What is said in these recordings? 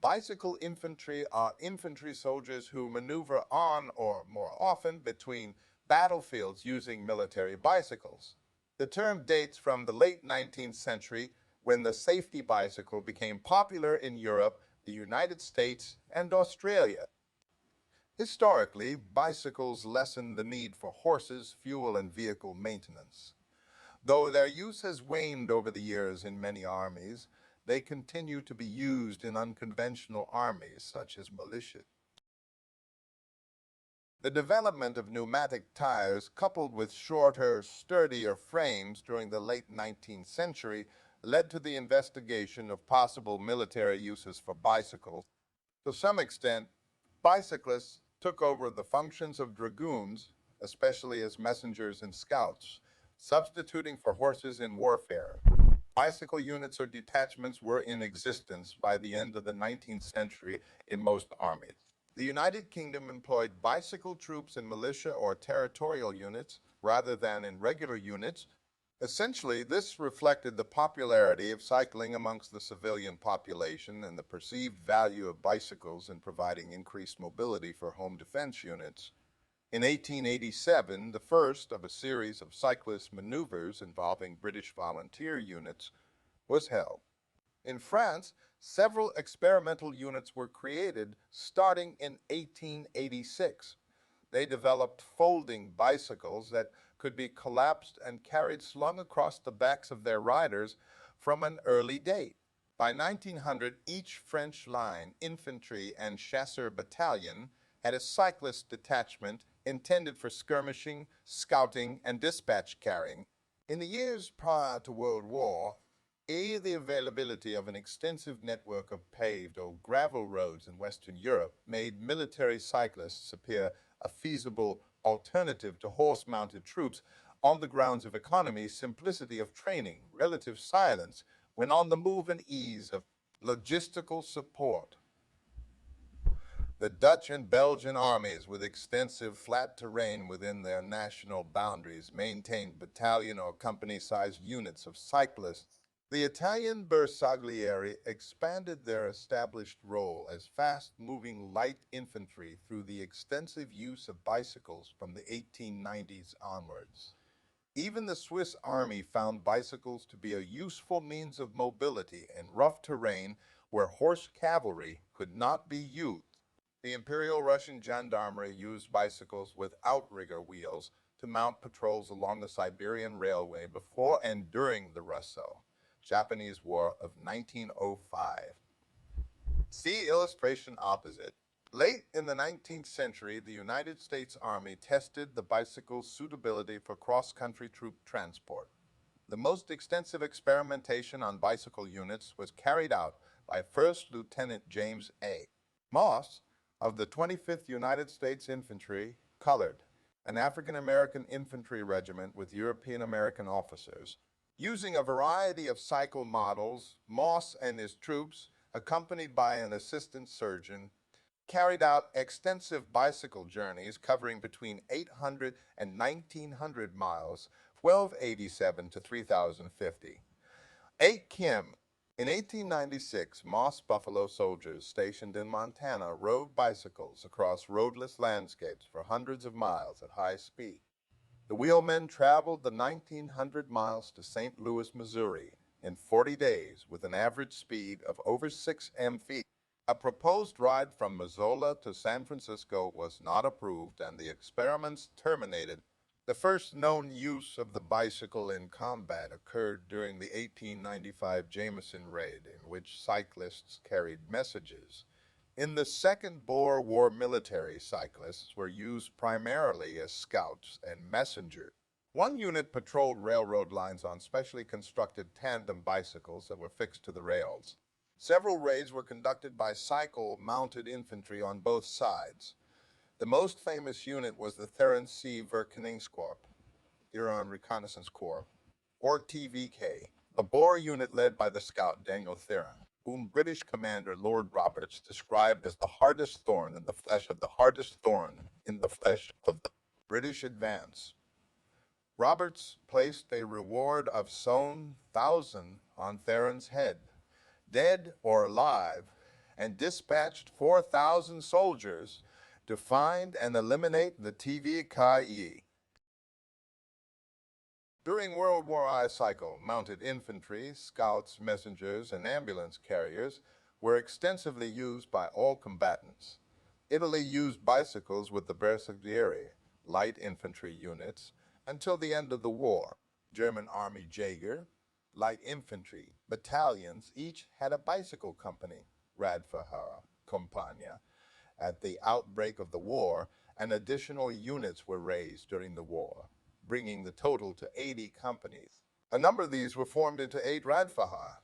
Bicycle infantry are infantry soldiers who maneuver on or more often between battlefields using military bicycles. The term dates from the late 19th century when the safety bicycle became popular in Europe, the United States, and Australia. Historically, bicycles lessened the need for horses, fuel, and vehicle maintenance. Though their use has waned over the years in many armies, they continue to be used in unconventional armies such as militia. The development of pneumatic tires, coupled with shorter, sturdier frames during the late 19th century, led to the investigation of possible military uses for bicycles. To some extent, bicyclists took over the functions of dragoons, especially as messengers and scouts, substituting for horses in warfare. Bicycle units or detachments were in existence by the end of the 19th century in most armies. The United Kingdom employed bicycle troops in militia or territorial units rather than in regular units. Essentially, this reflected the popularity of cycling amongst the civilian population and the perceived value of bicycles in providing increased mobility for home defense units. In 1887, the first of a series of cyclist maneuvers involving British volunteer units was held. In France, several experimental units were created starting in 1886. They developed folding bicycles that could be collapsed and carried slung across the backs of their riders from an early date. By 1900, each French line, infantry, and chasseur battalion had a cyclist detachment intended for skirmishing, scouting, and dispatch carrying. In the years prior to World War, the availability of an extensive network of paved or gravel roads in Western Europe made military cyclists appear a feasible alternative to horse-mounted troops on the grounds of economy, simplicity of training, relative silence when on the move, and ease of logistical support. The Dutch and Belgian armies, with extensive flat terrain within their national boundaries, maintained battalion or company-sized units of cyclists. The Italian bersaglieri expanded their established role as fast-moving light infantry through the extensive use of bicycles from the 1890s onwards. Even the Swiss army found bicycles to be a useful means of mobility in rough terrain where horse cavalry could not be used. The Imperial Russian Gendarmerie used bicycles with outrigger wheels to mount patrols along the Siberian Railway before and during the Russo-Japanese War of 1905. See illustration opposite. Late in the 19th century, the United States Army tested the bicycle's suitability for cross-country troop transport. The most extensive experimentation on bicycle units was carried out by First Lieutenant James A. Moss of the 25th United States Infantry, colored, an African-American infantry regiment with European-American officers. Using a variety of cycle models, Moss and his troops, accompanied by an assistant surgeon, carried out extensive bicycle journeys covering between 800 and 1,900 miles, 1287 to 3,050. A. Kim. In 1896, Moss Buffalo soldiers stationed in Montana rode bicycles across roadless landscapes for hundreds of miles at high speed. The wheelmen traveled the 1,900 miles to St. Louis, Missouri in 40 days with an average speed of over 6 mph. A proposed ride from Missoula to San Francisco was not approved, and the experiments terminated. The first known use of the bicycle in combat occurred during the 1895 Jameson Raid, in which cyclists carried messages. In the Second Boer War, military cyclists were used primarily as scouts and messengers. One unit patrolled railroad lines on specially constructed tandem bicycles that were fixed to the rails. Several raids were conducted by cycle-mounted infantry on both sides. The most famous unit was the Theron C. Verkenningskorps, Huron Reconnaissance Corps, or TVK, a Boer unit led by the scout Daniel Theron, whom British Commander Lord Roberts described as the hardest thorn in the flesh of the hardest thorn in the flesh of the British advance. Roberts placed a reward of sewn 1,000 on Theron's head, dead or alive, and dispatched 4,000 soldiers to find and eliminate the TV Kai. During World War I cycle, mounted infantry, scouts, messengers, and ambulance carriers were extensively used by all combatants. Italy used bicycles with the Bersaglieri, light infantry units, until the end of the war. German Army Jaeger, light infantry battalions each had a bicycle company, Radfahrer Compagnia. At the outbreak of the war, and additional units were raised during the war, bringing the total to 80 companies. A number of these were formed into 8 Radfahrer,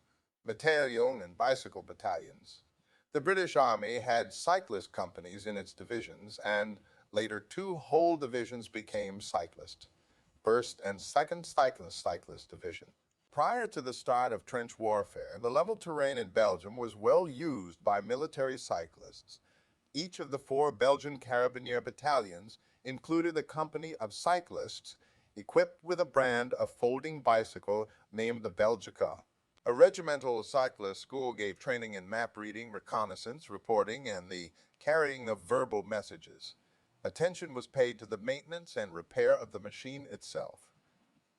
Bataillon and bicycle battalions. The British Army had cyclist companies in its divisions, and later 2 whole divisions became cyclist, 1st and 2nd Cyclist Division. Prior to the start of trench warfare, the level terrain in Belgium was well used by military cyclists. Each of the 4 Belgian Carabinier battalions included a company of cyclists equipped with a brand of folding bicycle named the Belgica. A regimental cyclist school gave training in map reading, reconnaissance, reporting, and the carrying of verbal messages. Attention was paid to the maintenance and repair of the machine itself.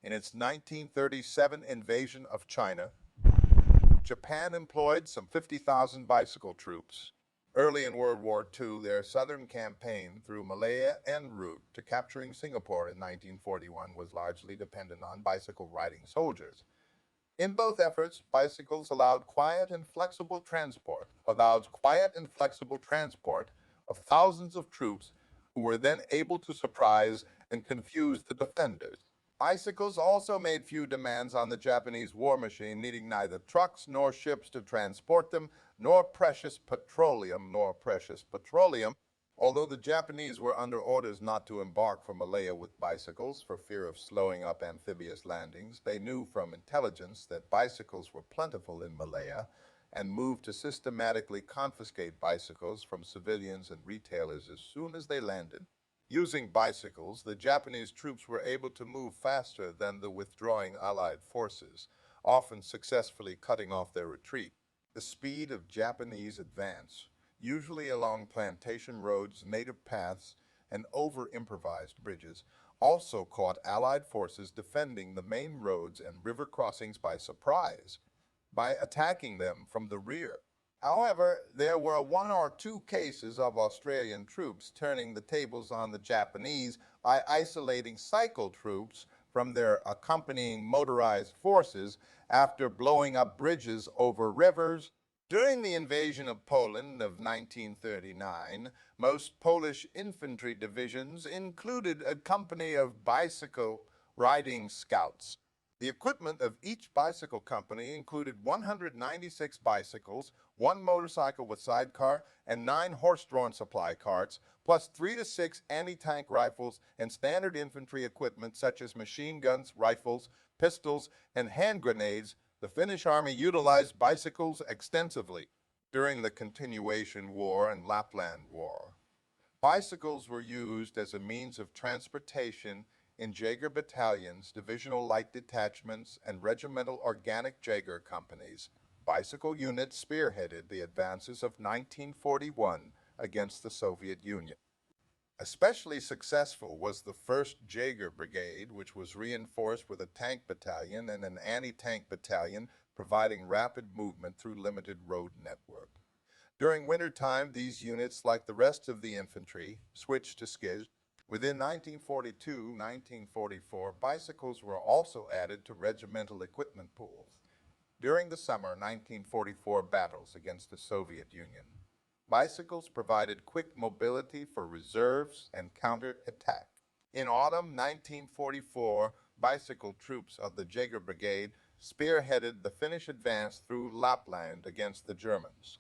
In its 1937 invasion of China, Japan employed some 50,000 bicycle troops. Early in World War II, their southern campaign through Malaya en route to capturing Singapore in 1941 was largely dependent on bicycle riding soldiers. In both efforts, bicycles allowed quiet and flexible transport of thousands of troops who were then able to surprise and confuse the defenders. Bicycles also made few demands on the Japanese war machine, needing neither trucks nor ships to transport them, nor precious petroleum, although the Japanese were under orders not to embark for Malaya with bicycles for fear of slowing up amphibious landings. They knew from intelligence that bicycles were plentiful in Malaya and moved to systematically confiscate bicycles from civilians and retailers as soon as they landed. Using bicycles, the Japanese troops were able to move faster than the withdrawing Allied forces, often successfully cutting off their retreat. The speed of Japanese advance, usually along plantation roads, native paths, and over improvised bridges, also caught Allied forces defending the main roads and river crossings by surprise, by attacking them from the rear. However, there were 1 or 2 cases of Australian troops turning the tables on the Japanese by isolating cycle troops from their accompanying motorized forces after blowing up bridges over rivers. During the invasion of Poland of 1939, most Polish infantry divisions included a company of bicycle riding scouts. The equipment of each bicycle company included 196 bicycles, 1 motorcycle with sidecar, and 9 horse-drawn supply carts, plus 3 to 6 anti-tank rifles and standard infantry equipment such as machine guns, rifles, pistols, and hand grenades. The Finnish army utilized bicycles extensively. During the Continuation War and Lapland War, bicycles were used as a means of transportation in Jaeger battalions, divisional light detachments, and regimental organic Jaeger companies. Bicycle units spearheaded the advances of 1941 against the Soviet Union. Especially successful was the 1st Jaeger Brigade, which was reinforced with a tank battalion and an anti-tank battalion providing rapid movement through limited road network. During wintertime, these units, like the rest of the infantry, switched to skids. Within 1942-1944, bicycles were also added to regimental equipment pools. During the summer 1944 battles against the Soviet Union, bicycles provided quick mobility for reserves and counter-attack. In autumn 1944, bicycle troops of the Jaeger Brigade spearheaded the Finnish advance through Lapland against the Germans.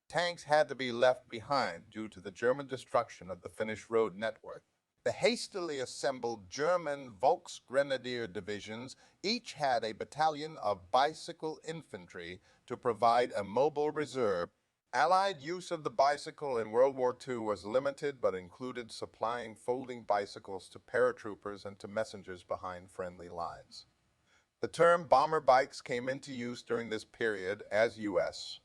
Tanks had to be left behind due to the German destruction of the Finnish road network. The hastily assembled German Volksgrenadier divisions each had a battalion of bicycle infantry to provide a mobile reserve. Allied use of the bicycle in World War II was limited but included supplying folding bicycles to paratroopers and to messengers behind friendly lines. The term bomber bikes came into use during this period as U.S.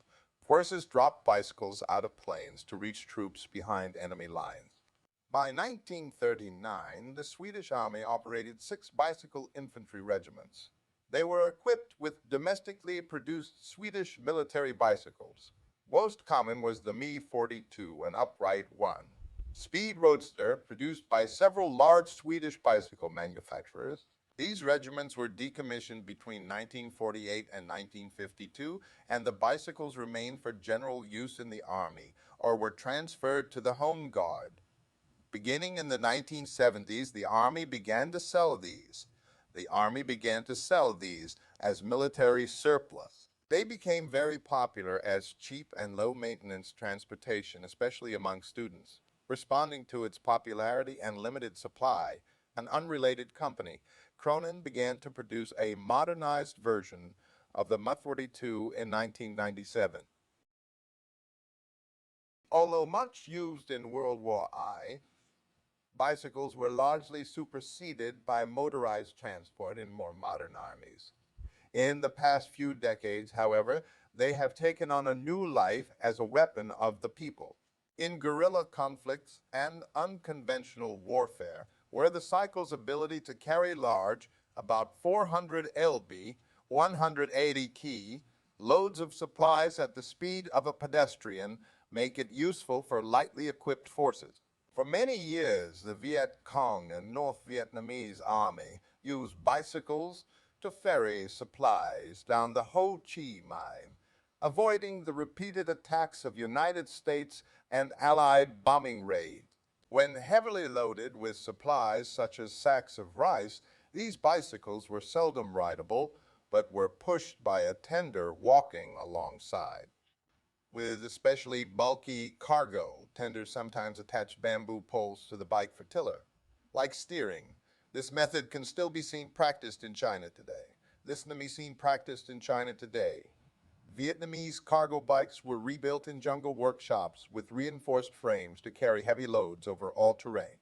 Horses dropped bicycles out of planes to reach troops behind enemy lines. By 1939, the Swedish Army operated 6 bicycle infantry regiments. They were equipped with domestically produced Swedish military bicycles. Most common was the Me-42, an upright one. Speed roadster produced by several large Swedish bicycle manufacturers. These regiments were decommissioned between 1948 and 1952, and the bicycles remained for general use in the Army or were transferred to the Home Guard. Beginning in the 1970s, the Army began to sell these. As military surplus. They became very popular as cheap and low-maintenance transportation, especially among students. Responding to its popularity and limited supply, an unrelated company, Cronin began to produce a modernized version of the Me-42 in 1997. Although much used in World War I, bicycles were largely superseded by motorized transport in more modern armies. In the past few decades, however, they have taken on a new life as a weapon of the people. In guerrilla conflicts and unconventional warfare, where the cycle's ability to carry large, about 400 lb, 180 kg, loads of supplies at the speed of a pedestrian make it useful for lightly equipped forces. For many years, the Viet Cong and North Vietnamese Army used bicycles to ferry supplies down the Ho Chi Mine, avoiding the repeated attacks of United States and Allied bombing raids. When heavily loaded with supplies such as sacks of rice, these bicycles were seldom rideable, but were pushed by a tender walking alongside. With especially bulky cargo, tenders sometimes attach bamboo poles to the bike for tiller. Like steering, this method can still be seen practiced in China today. Vietnamese cargo bikes were rebuilt in jungle workshops with reinforced frames to carry heavy loads over all terrain.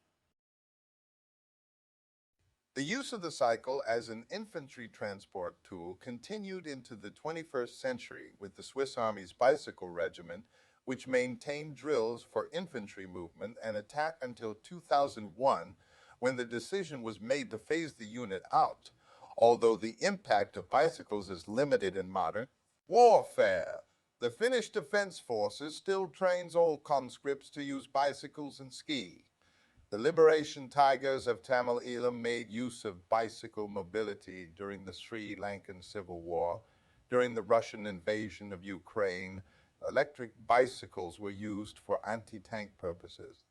The use of the cycle as an infantry transport tool continued into the 21st century with the Swiss Army's Bicycle Regiment, which maintained drills for infantry movement and attack until 2001, when the decision was made to phase the unit out, although the impact of bicycles is limited in modern warfare. The Finnish Defense Forces still trains all conscripts to use bicycles and ski. The Liberation Tigers of Tamil Eelam made use of bicycle mobility during the Sri Lankan Civil War. During the Russian invasion of Ukraine, electric bicycles were used for anti-tank purposes.